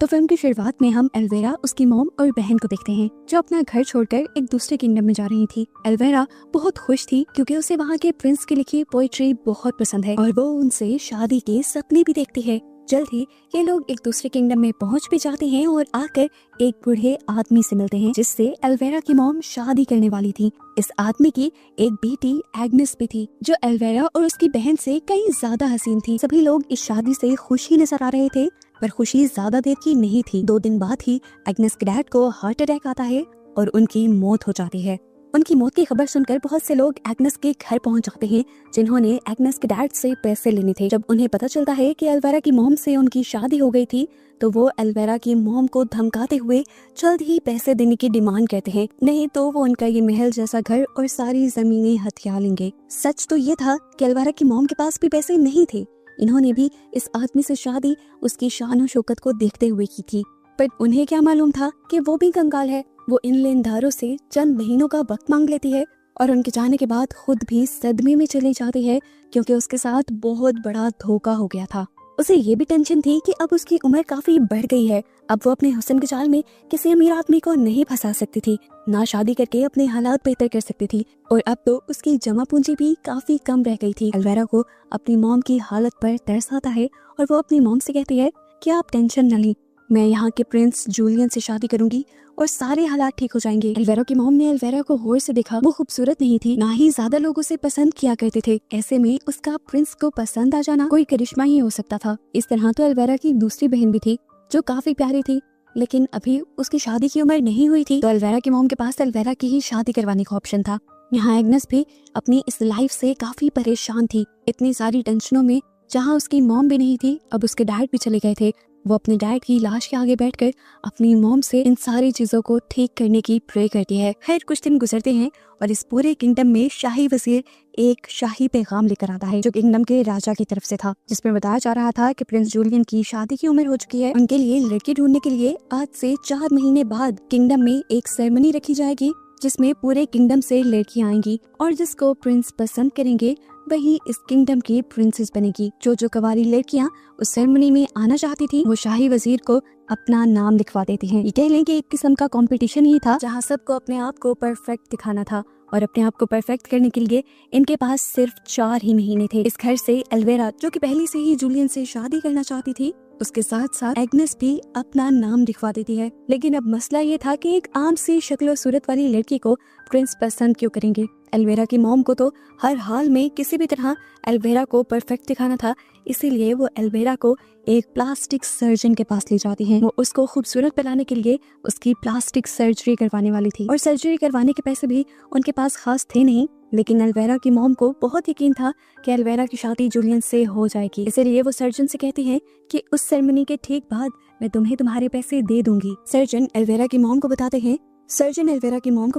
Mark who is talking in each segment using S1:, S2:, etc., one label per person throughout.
S1: तो फिल्म की शुरुआत में हम एल्वेरा, उसकी मॉम और बहन को देखते हैं जो अपना घर छोड़कर एक दूसरे किंगडम में जा रही थी। एल्वेरा बहुत खुश थी क्योंकि उसे वहाँ के प्रिंस की लिखी पोइट्री बहुत पसंद है और वो उनसे शादी के सपने भी देखती है। जल्द ही ये लोग एक दूसरे किंगडम में पहुंच भी जाते हैं और आकर एक बूढ़े आदमी से मिलते हैं जिससे एल्वेरा की मॉम शादी करने वाली थी। इस आदमी की एक बेटी एग्नेस भी थी जो एल्वेरा और उसकी बहन से कहीं ज्यादा हसीन थी। सभी लोग इस शादी से खुश ही नजर आ रहे थे, पर खुशी ज्यादा देर की नहीं थी। 2 दिन बाद ही एग्नेस के डैड को हार्ट अटैक आता है और उनकी मौत हो जाती है। उनकी मौत की खबर सुनकर बहुत से लोग एग्नेस के घर पहुंच जाते हैं जिन्होंने एग्नेस के डैड से पैसे लेने थे। जब उन्हें पता चलता है कि एल्वेरा की मॉम से उनकी शादी हो गई थी तो वो एल्वेरा की मॉम को धमकाते हुए जल्द ही पैसे देने की डिमांड करते हैं, नहीं तो वो उनका ये महल जैसा घर और सारी जमीनें हथिया लेंगे। सच तो ये था कि एल्वेरा की मॉम के पास भी पैसे नहीं थे। इन्होंने भी इस आदमी से शादी उसकी शान और शौकत को देखते हुए की थी, पर उन्हें क्या मालूम था कि वो भी कंगाल है। वो इन लेनदारों से चंद महीनों का वक्त मांग लेती है और उनके जाने के बाद खुद भी सदमे में चली जाती है क्योंकि उसके साथ बहुत बड़ा धोखा हो गया था। उसे ये भी टेंशन थी कि अब उसकी उम्र काफी बढ़ गई है, अब वो अपने हुस्न के जाल में किसी अमीर आदमी को नहीं फंसा सकती थी, ना शादी करके अपने हालात बेहतर कर सकती थी और अब तो उसकी जमा पूंजी भी काफी कम रह गई थी। एल्वेरा को अपनी मॉम की हालत पर तरस आता है और वो अपनी मॉम से कहती है कि आप टेंशन न लें, मैं यहाँ के प्रिंस जूलियन से शादी करूंगी और सारे हालात ठीक हो जाएंगे। एल्वेरा की मॉम ने एल्वेरा को गौर से देखा। वो खूबसूरत नहीं थी, ना ही ज्यादा लोग उसे पसंद किया करते थे। ऐसे में उसका प्रिंस को पसंद आ जाना कोई करिश्मा ही हो सकता था। इस तरह तो एल्वेरा की दूसरी बहन भी थी जो काफी प्यारी थी, लेकिन अभी उसकी शादी की उम्र नहीं हुई थी, तो एल्वेरा की मॉम के पास एल्वेरा की ही शादी करवाने का ऑप्शन था। यहाँ एग्नेस भी अपनी इस लाइफ से काफी परेशान थी। इतनी सारी टेंशनों में जहाँ उसकी मॉम भी नहीं थी, अब उसके डैड भी चले गए थे। वो अपने डैड की लाश के आगे बैठकर अपनी मॉम से इन सारी चीजों को ठीक करने की प्रे करती है। खैर कुछ दिन गुजरते हैं और इस पूरे किंगडम में शाही वजीर एक शाही पैगाम लेकर आता है जो किंगडम के राजा की तरफ से था, जिसमें बताया जा रहा था कि प्रिंस जूलियन की शादी की उम्र हो चुकी है। उनके लिए लड़की ढूंढने के लिए आज से 4 महीने बाद किंगडम में एक सेरेमनी रखी जाएगी जिसमें पूरे किंगडम से लड़कियां आएंगी और जिसको प्रिंस पसंद करेंगे वही इस किंगडम की प्रिंसेस बनेगी। जो कवारी लड़कियां उस सेरेमनी में आना चाहती थी वो शाही वजीर को अपना नाम लिखवा देती हैं। ये कह लें कि एक किस्म का कंपटीशन ही था जहां सबको अपने आप को परफेक्ट दिखाना था और अपने आप को परफेक्ट करने के लिए इनके पास सिर्फ 4 ही महीने थे। इस घर से एल्वेरा जो कि पहले से ही जूलियन से शादी करना चाहती थी, उसके साथ साथ एग्नेस भी अपना नाम लिखवा देती है। लेकिन अब मसला ये था कि एक आम सी शक्ल और सूरत वाली लड़की को प्रिंस पसंद क्यों करेंगे। एल्वेरा की मॉम को तो हर हाल में किसी भी तरह एल्वेरा को परफेक्ट दिखाना था, इसीलिए वो एल्वेरा को एक प्लास्टिक सर्जन के पास ले जाती हैं। वो उसको खूबसूरत बनाने के लिए उसकी प्लास्टिक सर्जरी करवाने वाली थी और सर्जरी करवाने के पैसे भी उनके पास खास थे नहीं, लेकिन एल्वेरा की मॉम को बहुत यकीन था कि एल्वेरा की शादी जूलियन से हो जाएगी। इसलिए वो सर्जन से कहती हैं कि उस सेरेमनी के ठीक बाद मैं तुम्हें तुम्हारे पैसे दे दूंगी। सर्जन एल्वेरा की मॉम को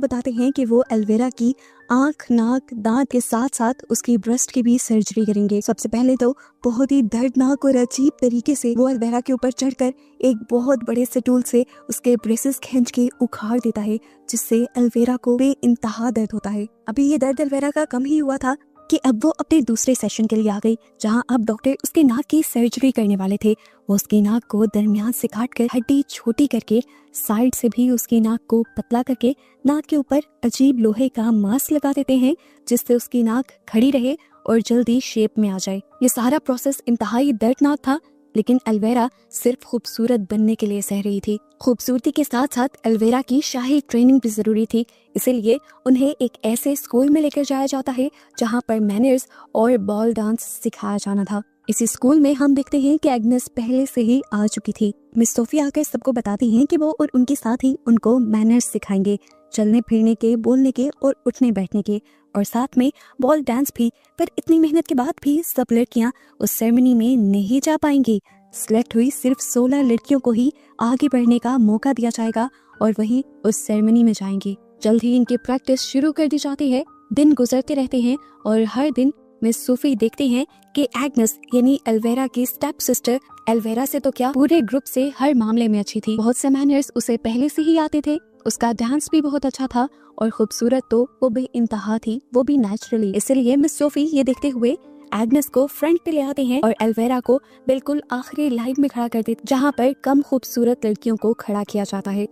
S1: बताते हैं कि वो एल्वेरा की आंख, नाक, दांत के साथ साथ उसकी ब्रेस्ट की भी सर्जरी करेंगे। सबसे पहले तो बहुत ही दर्दनाक और अजीब तरीके से वो एल्वेरा के ऊपर चढ़कर एक बहुत बड़े से टूल से उसके ब्रेसेस खींच के उखाड़ देता है, जिससे एल्वेरा को बेइंतहा दर्द होता है। अभी ये दर्द एल्वेरा का कम ही हुआ था कि अब वो अपने दूसरे सेशन के लिए आ गई, जहां अब डॉक्टर उसके नाक की सर्जरी करने वाले थे। वो उसकी नाक को दरमियान से काटकर हड्डी छोटी करके साइड से भी उसकी नाक को पतला करके नाक के ऊपर अजीब लोहे का मास्क लगा देते हैं, जिससे उसकी नाक खड़ी रहे और जल्दी शेप में आ जाए। ये सारा प्रोसेस इंतहाई दर्दनाक था, लेकिन एल्वेरा सिर्फ खूबसूरत बनने के लिए सह रही थी। खूबसूरती के साथ साथ एल्वेरा की शाही ट्रेनिंग भी जरूरी थी, इसीलिए उन्हें एक ऐसे स्कूल में लेकर जाया जाता है जहां पर मैनर्स और बॉल डांस सिखाया जाना था। इसी स्कूल में हम देखते हैं कि एग्नेस पहले से ही आ चुकी थी। मिस सोफी आकर सबको बताती हैं कि वो और उनके साथ ही उनको मैनर्स सिखाएंगे, चलने फिरने के, बोलने के और उठने बैठने के, और साथ में बॉल डांस भी। पर इतनी मेहनत के बाद भी सब लड़कियां उस सेरेमनी में नहीं जा पाएंगी। सिलेक्ट हुई सिर्फ 16 लड़कियों को ही आगे बढ़ने का मौका दिया जाएगा और वही उस सेरेमनी में जाएंगी। जल्द ही इनकी प्रैक्टिस शुरू कर दी जाती है। दिन गुजरते रहते हैं और हर दिन मिस सोफी देखते हैं कि एग्नेस यानी एल्वेरा की स्टेप सिस्टर, एल्वेरा से तो क्या पूरे ग्रुप से हर मामले में अच्छी थी। बहुत से मैनर्स उसे पहले से ही आते थे, उसका डांस भी बहुत अच्छा था और खूबसूरत तो वो भी इंतहा थी, वो भी नेचुरली। इसलिए मिस सोफी ये देखते हुए एग्नेस को फ्रंट पे ले आते हैं और एल्वेरा को बिल्कुल आखिरी लाइन में खड़ा कर देते, जहाँ पर कम खूबसूरत लड़कियों को खड़ा किया जाता है।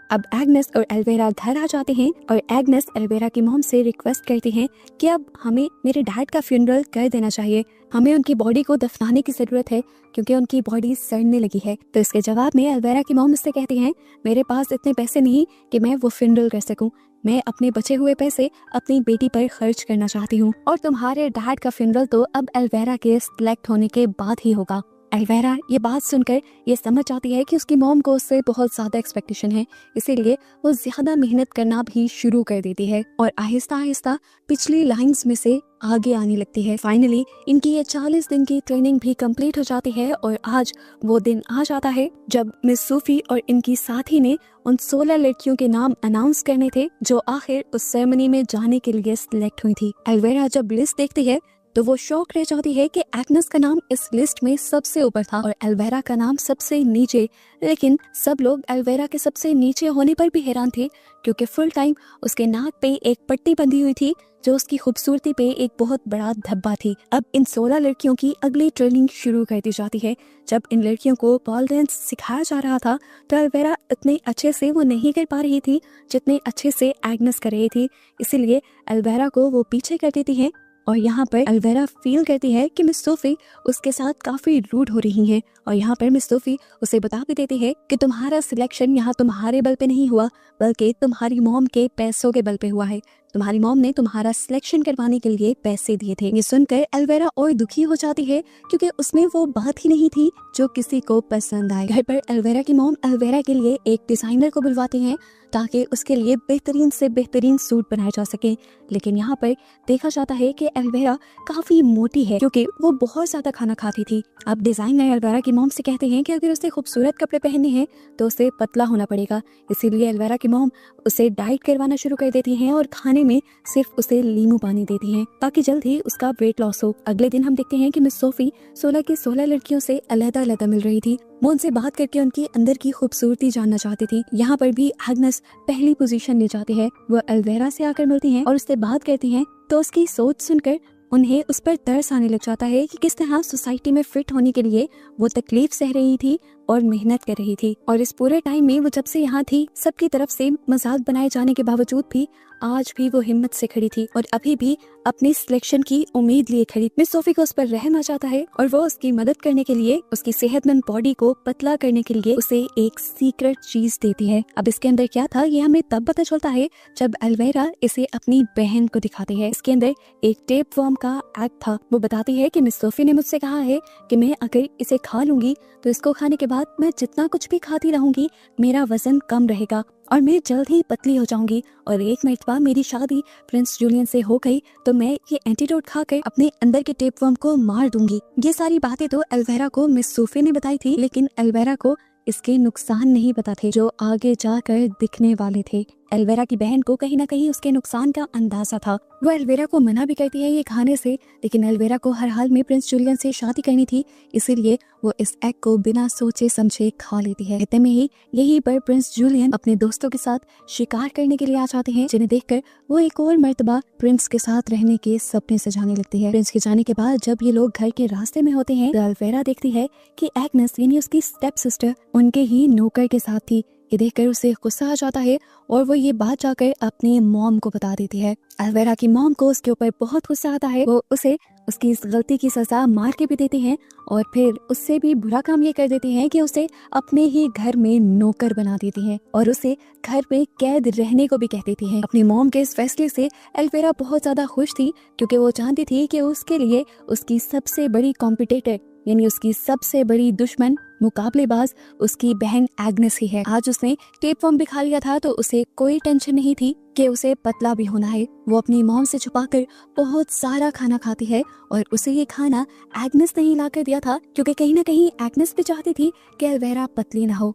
S1: अब एग्नेस और एल्वेरा घर आ जाते हैं और एग्नेस एल्वेरा की मॉम से रिक्वेस्ट करती हैं कि अब हमें मेरे डैड का फ्यूनरल कर देना चाहिए, हमें उनकी बॉडी को दफनाने की जरूरत है क्योंकि उनकी बॉडी सड़ने लगी है। तो इसके जवाब में एल्वेरा की मॉम उससे कहती हैं, मेरे पास इतने पैसे नहीं कि मैं वो फ्यूनरल कर सकूं, मैं अपने बचे हुए पैसे अपनी बेटी पर खर्च करना चाहती हूँ और तुम्हारे डैड का फ्यूनरल तो अब एल्वेरा के सिलेक्ट होने के बाद ही होगा। एल्वेरा ये बात सुनकर ये समझ जाती है कि उसकी मॉम को उससे बहुत ज्यादा एक्सपेक्टेशन है, इसीलिए वो ज्यादा मेहनत करना भी शुरू कर देती है और आहिस्ता आहिस्ता पिछली लाइंस में से आगे आने लगती है। फाइनली इनकी ये 40 दिन की ट्रेनिंग भी कंप्लीट हो जाती है और आज वो दिन आ जाता है जब मिस सूफी और इनकी साथी ने उन 16 लड़कियों के नाम अनाउंस करने थे जो आखिर उस सेरेमनी में जाने के लिए सिलेक्ट हुई थी। एल्वेरा जब लिस्ट देखती है तो वो शौक रह जाती है कि एग्नेस का नाम इस लिस्ट में सबसे ऊपर था और एल्वेरा का नाम सबसे नीचे। लेकिन सब लोग एल्वेरा के सबसे नीचे होने पर भी हैरान थे क्योंकि फुल टाइम उसके नाक पे एक पट्टी बंधी हुई थी जो उसकी खूबसूरती पे एक बहुत बड़ा धब्बा थी। अब इन 16 लड़कियों की अगली ट्रेनिंग शुरू कर दी जाती है। जब इन लड़कियों को पॉल डांस सिखाया जा रहा था तो एल्वेरा इतने अच्छे से वो नहीं कर पा रही थी जितने अच्छे से एग्नेस कर रही थी, इसीलिए एल्वेरा को वो पीछे कर देती है और यहाँ पर एल्वेरा फील करती है कि मिस सोफी उसके साथ काफी रूड हो रही हैं और यहाँ पर मिस सोफी उसे बता भी देती है कि तुम्हारा सिलेक्शन यहाँ तुम्हारे बल पे नहीं हुआ बल्कि तुम्हारी मॉम के पैसों के बल पे हुआ है, तुम्हारी मॉम ने तुम्हारा सिलेक्शन करवाने के लिए पैसे दिए थे। ये सुनकर एल्वेरा और दुखी हो जाती है क्योंकि उसमें वो बात ही नहीं थी जो किसी को पसंद आए। घर पर एल्वेरा की मॉम एल्वेरा के लिए एक डिजाइनर को बुलवाती हैं ताकि उसके लिए बेहतरीन से बेहतरीन सूट बनाए जा सके, लेकिन यहाँ पर देखा जाता है कि एल्वेरा काफी मोटी है क्योंकि वो बहुत ज्यादा खाना खाती थी। अब डिजाइनर एल्वेरा की मॉम से कहते हैं कि अगर उसे खूबसूरत कपड़े पहनने हैं तो उसे पतला होना पड़ेगा, इसीलिए एल्वेरा की मॉम उसे डाइट करवाना शुरू कर देती हैं और खाने में सिर्फ उसे नींबू पानी देती हैं ताकि जल्द ही उसका वेट लॉस हो। अगले दिन हम देखते हैं कि मिस सोफी 16 की 16 लड़कियों से अलग-अलग मिल रही थी। वो उनसे बात करके उनकी अंदर की खूबसूरती जानना चाहती थी। यहाँ पर भी एग्नेस पहली पोजीशन ले जाती है। वो एल्वेरा से आकर मिलती हैं और उससे बात करती हैं तो उसकी सोच सुनकर उन्हें उस पर तरस आने लग जाता है कि किस तरह सोसाइटी में फिट होने के लिए वो तकलीफ सह रही थी और मेहनत कर रही थी। और इस पूरे टाइम में वो जब से यहाँ थी सबकी तरफ से मजाक बनाए जाने के बावजूद भी आज भी वो हिम्मत से खड़ी थी और अभी भी अपनी सिलेक्शन की उम्मीद लिए खड़ी। मिस सोफी को उस पर रहम आ जाता है और वो उसकी मदद करने के लिए उसकी सेहतमंद बॉडी को पतला करने के लिए उसे एक सीक्रेट चीज देती है। अब इसके अंदर क्या था ये हमें तब पता चलता है जब एल्वेरा इसे अपनी बहन को दिखाती है। इसके अंदर एक टेप वर्म का एग था। वो बताती है कि मिस सोफी ने मुझसे कहा है कि मैं अगर इसे खा लूंगी तो इसको खाने के बाद मैं जितना कुछ भी खाती रहूंगी मेरा वजन कम रहेगा और मैं जल्द ही पतली हो जाऊंगी और एक मरतबा मेरी शादी प्रिंस जूलियन से हो गई तो मैं ये एंटीडोट खाकर अपने अंदर के टेपवर्म को मार दूंगी। ये सारी बातें तो एल्वेरा को मिस सोफी ने बताई थी, लेकिन एल्वेरा को इसके नुकसान नहीं पता थे जो आगे जाकर दिखने वाले थे। एल्वेरा की बहन को कहीं ना कहीं उसके नुकसान का अंदाजा था। वो एल्वेरा को मना भी करती है ये खाने से, लेकिन एल्वेरा को हर हाल में प्रिंस जूलियन से शादी करनी थी, इसीलिए वो इस एग को बिना सोचे समझे खा लेती है। इतने में ही यहीं पर प्रिंस जूलियन अपने दोस्तों के साथ शिकार करने के लिए आ जाते हैं, जिन्हें देखकर वो एक और मर्तबा प्रिंस के साथ रहने के सपने सजाने लगती है। प्रिंस के जाने के बाद जब ये लोग घर के रास्ते में होते हैं तो एल्वेरा देखती है कि एग्नेस यानी उसकी स्टेप सिस्टर उनके ही नौकर के साथ थी। ये देखकर उसे गुस्सा आ जाता है और वो ये बात जाकर अपनी मॉम को बता देती है। एल्वेरा की मॉम को उसके ऊपर बहुत गुस्सा आता है। वो उसे उसकी इस गलती की सजा मार के भी देती हैं और फिर उससे भी बुरा काम ये कर देती हैं कि उसे अपने ही घर में नौकर बना देती हैं और उसे घर में कैद रहने को भी कह देती हैं। अपनी मॉम के इस फैसले से एल्वेरा बहुत ज्यादा खुश थी क्योंकि वो जानती थी कि उसके लिए उसकी सबसे बड़ी कॉम्पिटिटर यानी उसकी सबसे बड़ी दुश्मन मुकाबलेबाज उसकी बहन एग्नेस ही है। आज उसने टेपवर्म भी खा लिया था तो उसे कोई टेंशन नहीं थी कि उसे पतला भी होना है। वो अपनी मॉम से छुपाकर बहुत सारा खाना खाती है और उसे ये खाना एग्नेस ने ही लाकर दिया था क्योंकि कहीं ना कहीं एग्नेस भी चाहती थी कि एल्वेरा पतली ना हो।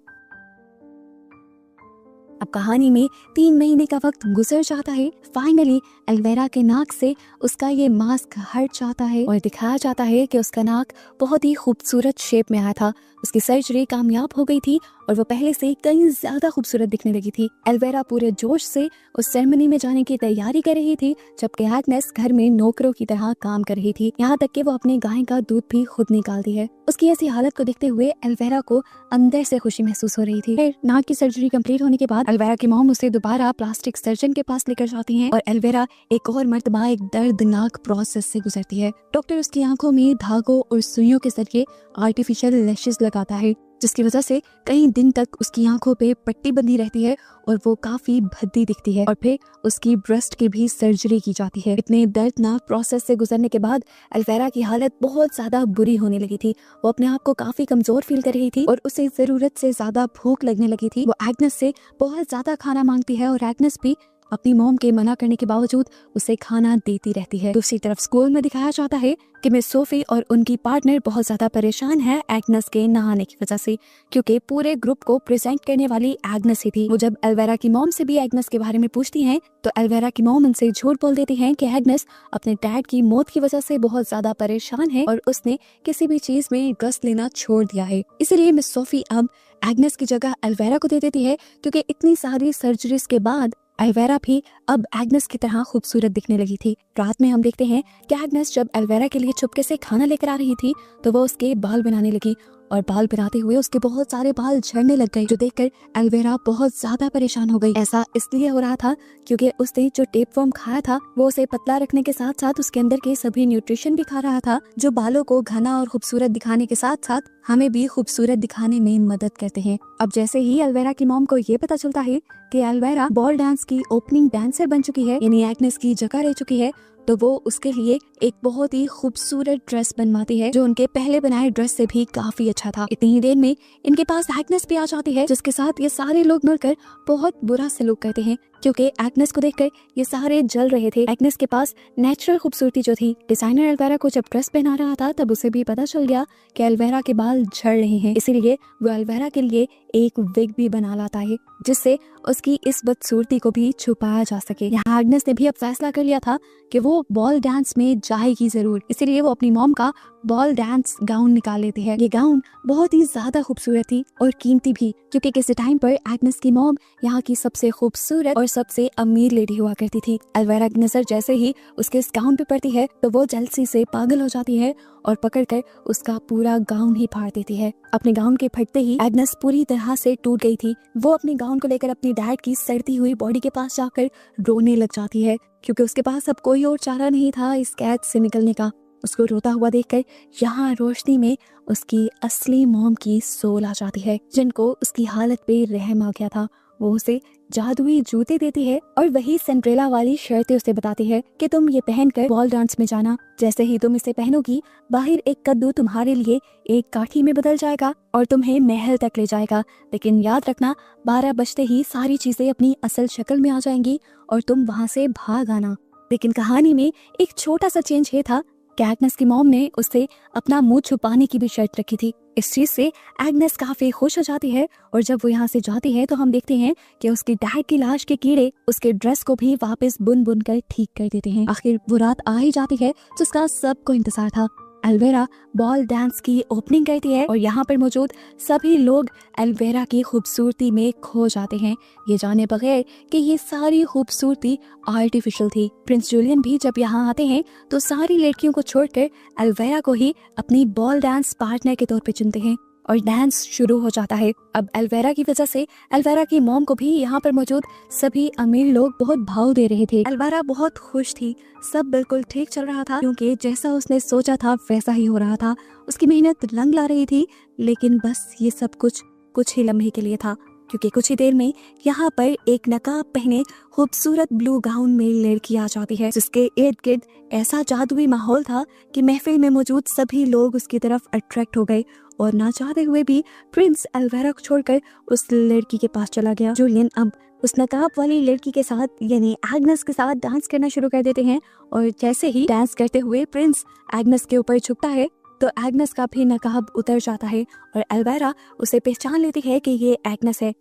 S1: अब कहानी में 3 महीने का वक्त गुजर जाता है। फाइनली एल्वेरा के नाक से उसका ये मास्क हट जाता है और दिखाया जाता है कि उसका नाक बहुत ही खूबसूरत शेप में आया था। उसकी सर्जरी कामयाब हो गई थी और वो पहले से कहीं ज्यादा खूबसूरत दिखने लगी थी। एल्वेरा पूरे जोश से उस सेरेमनी में जाने की तैयारी कर रही थी, जबकि एग्नेस घर में नौकरों की तरह काम कर रही थी। यहाँ तक कि वो अपनी गाय का दूध भी खुद निकालती है। उसकी ऐसी हालत को देखते हुए एल्वेरा को अंदर से खुशी महसूस हो रही थी। फिर नाक की सर्जरी कंप्लीट होने के बाद एल्वेरा की मॉम उसे दोबारा प्लास्टिक सर्जन के पास लेकर जाती हैं और एल्वेरा एक और मर्तबा एक दर्दनाक प्रोसेस से गुजरती है। डॉक्टर उसकी आंखों में धागों और सुइयों के जरिए आर्टिफिशियल लैशेस लगाता है, जिसकी वजह से कई दिन तक उसकी आंखों पे पट्टी बंधी रहती है और वो काफी भद्दी दिखती है। और फिर उसकी ब्रेस्ट की भी सर्जरी की जाती है। इतने दर्दनाक प्रोसेस से गुजरने के बाद एल्वेरा की हालत बहुत ज्यादा बुरी होने लगी थी। वो अपने आप को काफी कमजोर फील कर रही थी और उसे जरूरत से ज्यादा भूख लगने लगी थी। वो एग्नेस से बहुत ज्यादा खाना मांगती है और एग्नेस भी अपनी मॉम के मना करने के बावजूद उसे खाना देती रहती है। दूसरी तरफ स्कूल में दिखाया जाता है कि मिस सोफी और उनकी पार्टनर बहुत ज्यादा परेशान है एग्नेस के ना आने की वजह से, क्योंकि पूरे ग्रुप को प्रेजेंट करने वाली एग्नेस ही थी। वो जब एल्वेरा की मॉम से भी एग्नेस के बारे में पूछती हैं तो एल्वेरा की मॉम उनसे झूठ बोल देती हैं कि एग्नेस अपने डैड की मौत की वजह से बहुत ज्यादा परेशान है और उसने किसी भी चीज में इंटरेस्ट लेना छोड़ दिया है। इसीलिए मिस सोफी अब एग्नेस की जगह एल्वेरा को दे देती है, क्योंकि इतनी सारी सर्जरीज के बाद एल्वेरा भी अब एग्नेस की तरह खूबसूरत दिखने लगी थी। रात में हम देखते हैं कि एग्नेस जब एल्वेरा के लिए चुपके से खाना लेकर आ रही थी तो वो उसके बाल बनाने लगी और बाल बनाते हुए उसके बहुत सारे बाल झड़ने लग गए, जो देखकर एल्वेरा बहुत ज्यादा परेशान हो गई। ऐसा इसलिए हो रहा था क्योंकि उसने जो टेप वर्म खाया था वो उसे पतला रखने के साथ साथ उसके अंदर के सभी न्यूट्रिशन भी खा रहा था, जो बालों को घना और खूबसूरत दिखाने के साथ साथ हमें भी खूबसूरत दिखाने में मदद करते हैं। अब जैसे ही एल्वेरा की मॉम को ये पता चलता है कि एल्वेरा बॉल डांस की ओपनिंग डांसर बन चुकी है, यानी एग्नेस की जगह रह चुकी है, तो वो उसके लिए एक बहुत ही खूबसूरत ड्रेस बनवाती है, जो उनके पहले बनाए ड्रेस से भी काफी अच्छा था। इतनी ही देर में इनके पास एग्नेस भी आ जाती है, जिसके साथ ये सारे लोग मिलकर बहुत बुरा सलूक करते हैं, क्योंकि एग्नेस को देखकर ये सारे जल रहे थे। एग्नेस के पास नेचुरल खूबसूरती जो थी, डिजाइनर एल्वेरा को जब ड्रेस पहना रहा था तब उसे भी पता चल गया कि एल्वेरा के बाल झड़ रहे हैं, इसीलिए वो एल्वेरा के लिए एक विग भी बना लाता है, जिससे उसकी इस बदसूरती को भी छुपाया जा सके। यहाँ एग्नेस ने भी अब फैसला कर लिया था कि वो बॉल डांस में जाएगी जरूर, इसीलिए वो अपनी मॉम का बॉल डांस गाउन निकाल लेती है। ये गाउन बहुत ही ज्यादा खूबसूरत थी और कीमती भी, क्योंकि किसी टाइम पर एग्नेस की मॉम यहाँ की सबसे खूबसूरत और सबसे अमीर लेडी हुआ करती थी। एल्वेरा की नजर जैसे ही उसके इस गाउन पे पड़ती है तो वो जलसी से पागल हो जाती है और पकड़कर उसका पूरा गाउन ही फाड़ देती है। अपने गाउन के फटते ही एग्नेस पूरी तरह से टूट गई थी। वो अपने गाउन को लेकर अपनी डैड की सड़ती हुई बॉडी के पास जाकर रोने लग जाती है, क्योंकि उसके पास अब कोई और चारा नहीं था इस कैद से निकलने का। उसको रोता हुआ देखकर यहाँ रोशनी में उसकी असली मॉम की सोल आ जाती है, जिनको उसकी हालत पे रहम आ गया था। वो उसे जादुई जूते देती है और वही सिंड्रेला वाली शर्तें उसे बताती है कि तुम ये पहनकर बॉल डांस में जाना। जैसे ही तुम इसे पहनोगी, बाहर एक कद्दू तुम्हारे लिए एक काठी में बदल जाएगा और तुम्हें महल तक ले जाएगा। लेकिन याद रखना, 12 बजते ही सारी चीजें अपनी असल शक्ल में आ जाएंगी और तुम वहाँ से भाग आना। लेकिन कहानी में एक छोटा सा चेंज ये था कि एग्नेस की मॉम ने उससे अपना मुंह छुपाने की भी शर्त रखी थी। इस चीज से एग्नेस काफी खुश हो जाती है और जब वो यहाँ से जाती है तो हम देखते हैं कि उसकी डैड की लाश के कीड़े उसके ड्रेस को भी वापस बुन बुन कर ठीक कर देते हैं। आखिर वो रात आ ही जाती है जिसका सबको इंतजार था। एल्वेरा बॉल डांस की ओपनिंग करती है और यहाँ पर मौजूद सभी लोग एल्वेरा की खूबसूरती में खो जाते हैं, ये जाने बगैर कि ये सारी खूबसूरती आर्टिफिशियल थी। प्रिंस जूलियन भी जब यहाँ आते हैं तो सारी लड़कियों को छोड़कर एल्वेरा को ही अपनी बॉल डांस पार्टनर के तौर पे चुनते हैं और डांस शुरू हो जाता है। अब एल्वेरा की वजह से एल्वेरा की मॉम को भी यहाँ पर मौजूद सभी अमीर लोग बहुत भाव दे रहे थे। एल्वेरा बहुत खुश थी, सब बिल्कुल ठीक चल रहा था, क्योंकि जैसा उसने सोचा था वैसा ही हो रहा था। उसकी मेहनत रंग ला रही थी, लेकिन बस ये सब कुछ ही लम्हे के लिए था, क्योंकि कुछ ही देर में यहाँ पर एक नकाब पहने खूबसूरत ब्लू गाउन में लड़की आ जाती है, जिसके इर्द गिर्द ऐसा जादुई माहौल था कि महफिल में मौजूद सभी लोग उसकी तरफ अट्रैक्ट हो गए और ना चाहते हुए भी प्रिंस एल्वेरा को छोड़कर उस लड़की के पास चला गया। जूलियन अब उस नकाब वाली लड़की के साथ यानी एग्नेस के साथ डांस करना शुरू कर देते हैं और जैसे ही डांस करते हुए प्रिंस एग्नेस के ऊपर झुकता है तो एग्नेस का भी नकाब उतर जाता है और एल्वेरा उसे पहचान लेती है कि ये एग्नेस है।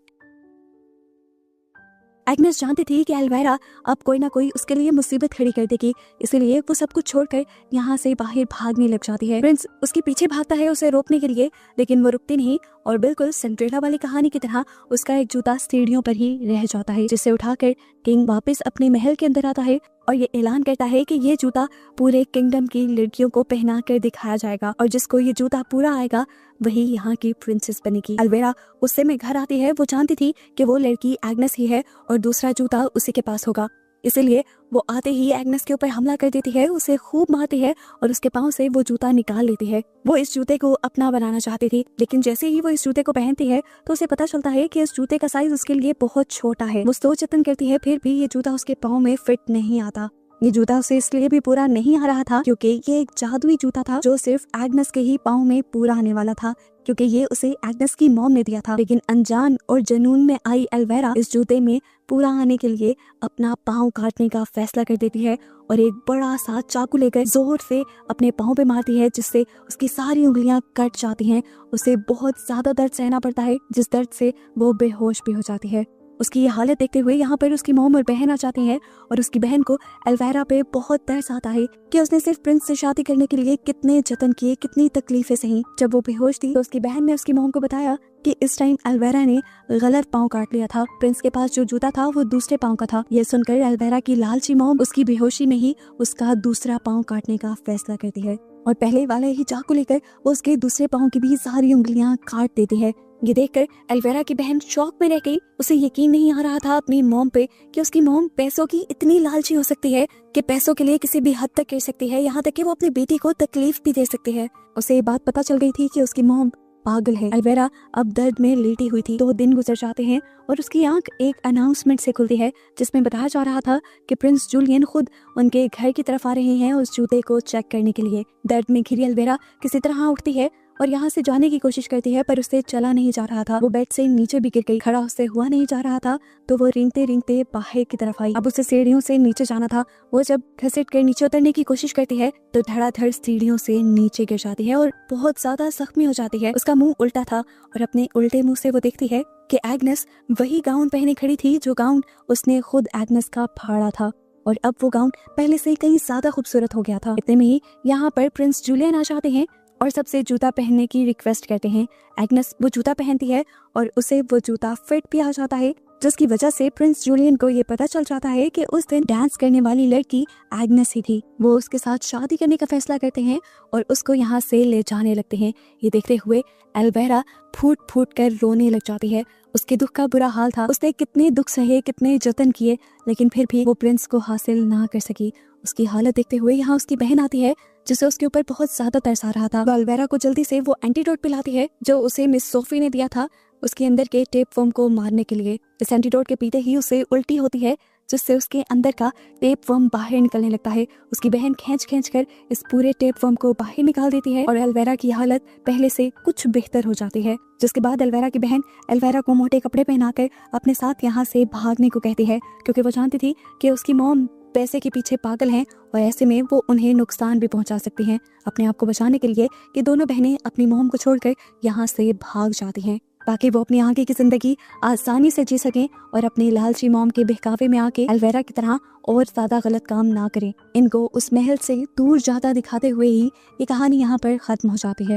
S1: एग्नेस जानती थी कि एल्वेरा अब कोई ना कोई उसके लिए मुसीबत खड़ी कर देगी, इसीलिए वो सब कुछ छोड़कर यहाँ से बाहर भागने लग जाती है। प्रिंस उसके पीछे भागता है उसे रोकने के लिए, लेकिन वो रुकती नहीं और बिल्कुल सिंड्रेला वाली कहानी की तरह उसका एक जूता सीढ़ियों पर ही रह जाता है, जिसे उठाकर किंग वापस अपने महल के अंदर आता है और ये ऐलान करता है कि ये जूता पूरे किंगडम की लड़कियों को पहना कर दिखाया जाएगा और जिसको ये जूता पूरा आएगा वही यहाँ की प्रिंसेस बनेगी। एल्वेरा गुस्से में घर आती है। वो जानती थी कि वो लड़की एग्नेस ही है और दूसरा जूता उसी के पास होगा, इसीलिए वो आते ही एग्नेस के ऊपर हमला कर देती है, उसे खूब मारती है और उसके पाँव से वो जूता निकाल लेती है। वो इस जूते को अपना बनाना चाहती थी, लेकिन जैसे ही वो इस जूते को पहनती है तो उसे पता चलता है कि इस जूते का साइज उसके लिए बहुत छोटा है। वो सोच जतन करती है, फिर भी ये जूता उसके पाँव में फिट नहीं आता। ये जूता उसे इसलिए भी पूरा नहीं आ रहा था क्योंकि ये एक जादुई जूता था जो सिर्फ एग्नेस के ही पाँव में पूरा आने वाला था, क्योंकि ये उसे एग्नेस की मॉम ने दिया था। लेकिन अनजान और जुनून में आई एल्वेरा इस जूते में पूरा आने के लिए अपना पाँव काटने का फैसला कर देती है और एक बड़ा सा चाकू लेकर जोर से अपने पाँव पे मारती है, जिससे उसकी सारी उंगलियां कट जाती हैं। उसे बहुत ज्यादा दर्द सहना पड़ता है, जिस दर्द से वो बेहोश भी हो जाती है। उसकी ये हालत देखते हुए यहाँ पर उसकी मॉम और बहन आ जाती हैं और उसकी बहन को एल्वेरा पे बहुत तरस आता है कि उसने सिर्फ प्रिंस से शादी करने के लिए कितने जतन किए, कितनी तकलीफें सही। जब वो बेहोश थी तो उसकी बहन ने उसकी मॉम को बताया कि इस टाइम एल्वेरा ने गलत पाँव काट लिया था, प्रिंस के पास जो जूता था वो दूसरे पाँव का था। ये सुनकर एल्वेरा की लालची मॉम उसकी बेहोशी में ही उसका दूसरा पाँव काटने का फैसला करती है और पहले वाले ही चाकू लेकर वो उसके दूसरे पाँव की भी सारी उंगलियां काट देती है। ये देखकर एल्वेरा की बहन शॉक में रह गई। उसे यकीन नहीं आ रहा था अपनी मॉम पे कि उसकी मॉम पैसों की इतनी लालची हो सकती है कि पैसों के लिए किसी भी हद तक कर सकती है, यहाँ तक कि वो अपनी बेटी को तकलीफ भी दे सकती है। उसे ये बात पता चल गई थी कि उसकी मॉम पागल है। एल्वेरा अब दर्द में लेटी हुई थी। 2 दिन गुजर जाते हैं और उसकी आंख एक अनाउंसमेंट से खुलती है जिसमें बताया जा रहा था कि प्रिंस जूलियन खुद उनके घर की तरफ आ रहे हैं उस जूते को चेक करने के लिए। दर्द में घिरी एल्वेरा किसी तरह उठती है और यहाँ से जाने की कोशिश करती है, पर उससे चला नहीं जा रहा था। वो बेड से नीचे भी गिर गई, खड़ा उससे हुआ नहीं जा रहा था, तो वो रेंगते रेंगते बाहर की तरफ आई। अब उसे सीढ़ियों से नीचे जाना था। वो जब घसीट कर नीचे उतरने की कोशिश करती है तो धड़ाधड़ सीढ़ियों से नीचे गिर जाती है और बहुत ज्यादा जख्मी हो जाती है। उसका मुंह उल्टा था और अपने उल्टे मुंह से वो देखती है कि एग्नेस वही गाउन पहने खड़ी थी जो गाउन उसने खुद एग्नेस का फाड़ा था, और अब वो गाउन पहले से कहीं ज्यादा खूबसूरत हो गया था। इतने में ही यहाँ पर प्रिंस जूलियन आ जाते हैं और सबसे जूता पहनने की रिक्वेस्ट करते हैं। एग्नेस वो जूता पहनती है और उसे वो जूता फिट भी आ जाता है, जिसकी वजह से प्रिंस जूलियन को ये पता चल जाता है कि उस दिन डांस करने वाली लड़की एग्नेस ही थी। वो उसके साथ शादी करने का फैसला करते हैं और उसको यहाँ से ले जाने लगते हैं। ये देखते हुए एल्वेरा फूट फूट कर रोने लग जाती है। उसके दुख का बुरा हाल था। उसने कितने दुख सहे, कितने जतन किए, लेकिन फिर भी वो प्रिंस को हासिल ना कर सकी। उसकी हालत देखते हुए यहाँ उसकी बहन आती है जिसे उसके ऊपर बहुत ज्यादा तरस आ रहा था। वो एल्वेरा को जल्दी से वो एंटीडोट पिलाती है जो उसे मिस सोफी ने दिया था उसके अंदर के टेप वर्म को मारने के लिए। इस एंटीडोट के पीते ही उसे उल्टी होती है, जिससे उसके अंदर का टेप वर्म बाहर निकलने लगता है। उसकी बहन खींच खींच कर इस पूरे टेप वर्म को बाहर निकाल देती है और एल्वेरा की हालत पहले से कुछ बेहतर हो जाती है। जिसके बाद एल्वेरा की बहन एल्वेरा को मोटे कपड़े पहनाकर अपने साथ यहाँ से भागने को कहती है, क्योंकि वो जानती थी कि उसकी मॉम पैसे के पीछे पागल हैं और ऐसे में वो उन्हें नुकसान भी पहुंचा सकती हैं। अपने आप को बचाने के लिए ये दोनों बहनें अपनी मॉम को छोड़कर यहाँ से भाग जाती हैं ताकि वो अपनी आगे की जिंदगी आसानी से जी सकें और अपनी लालची मॉम के बहकावे में आके एल्वेरा की तरह और ज्यादा गलत काम ना करें। इनको उस महल से दूर जाता दिखाते हुए ही ये कहानी यहाँ पर खत्म हो जाती है।